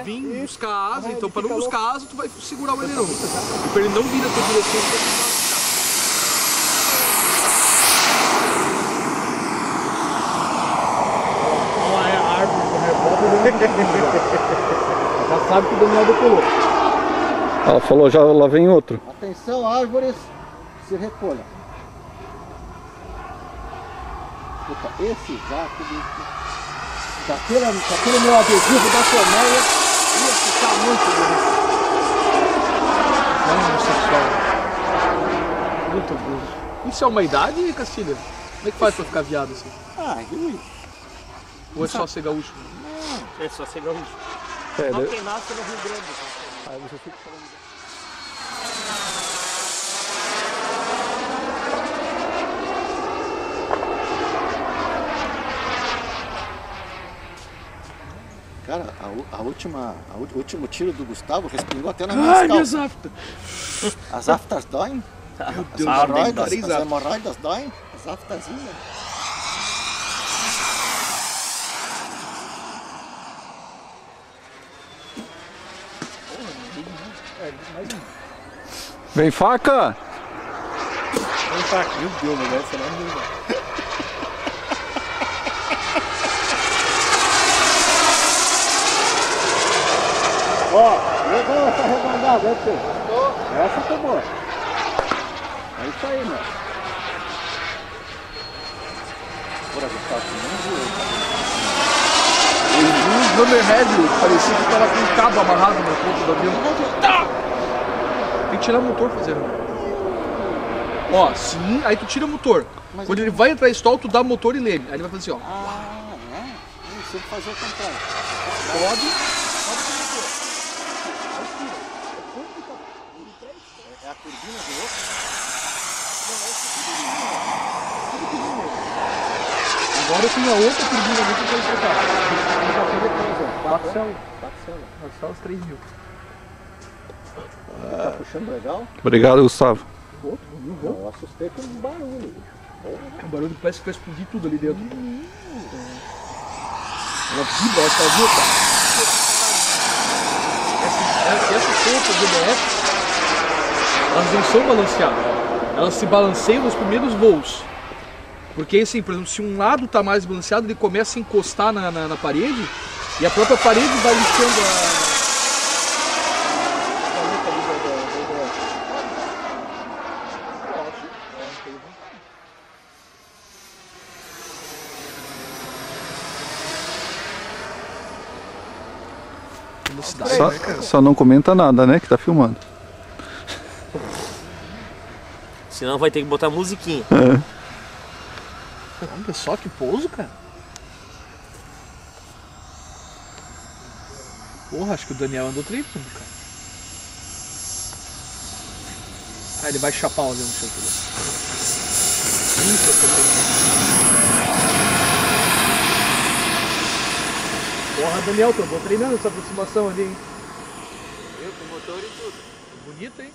vir buscar a asa, então para não buscar a asa, tu vai segurar o aileron. E para ele não vir na tua direção, tu vai segurar. Olha a árvore do rebote. Já sabe que o Daniel decolou. Ela falou, já lá vem outro. Atenção, árvores, se recolha. Puta, esse jato daquele meu adesivo da colmeia ia ficar muito bonito. Homossexual. Muito burro. Isso é uma idade, Castilha? Como é que faz pra ficar viado assim? Ah, Rui. Ou é só ser gaúcho? Não, é só ser gaúcho. É, Só quem nasce no Rio Grande. Aí você fica falando. Cara, o último tiro do Gustavo respingou até na minha calça. Ai, minhas aftas! As aftas doem? Meu Deus, as As hemorroidas doem? As aftazinhas? Vem faca! Vem pra aqui, meu Deus, mas essa não é. Ó, legal essa arredondada, né, tio? Essa foi boa. É isso aí, meu. Bora ver, Eu vi um Hammerhead, parecia que tava com um cabo amarrado na ponta do avião. Tá! Tem que tirar o motor fazendo. Ó, sim, aí tu tira o motor. Mas quando ele vai entrar em stall, tu dá motor e leme. Aí ele vai fazer assim, ó. Ah, é? Eu sei fazer o contrário. Pode. É a turbina do outro? Agora eu tenho a outra turbina ali que eu quero escutar. Parcela. Parcelas 3 mil. Tá puxando legal? Obrigado, Gustavo. Eu assustei com um barulho. O barulho parece que vai explodir tudo ali dentro. Ela vibra, ela tá viva. Essas pontas do DF, elas não são balanceadas. Elas se balanceiam nos primeiros voos. Porque assim, por exemplo, se um lado está mais balanceado, ele começa a encostar na parede e a própria parede vai lixando a... Só não comenta nada, né? Que tá filmando. Senão vai ter que botar musiquinha. É. Olha só que pouso, cara. Porra, acho que o Daniel andou triplo, cara. Ah, ele vai chapar o avião no chão. Porra, Daniel, tu andou treinando essa aproximação ali, hein? Eu com motor e tudo. Bonito, hein?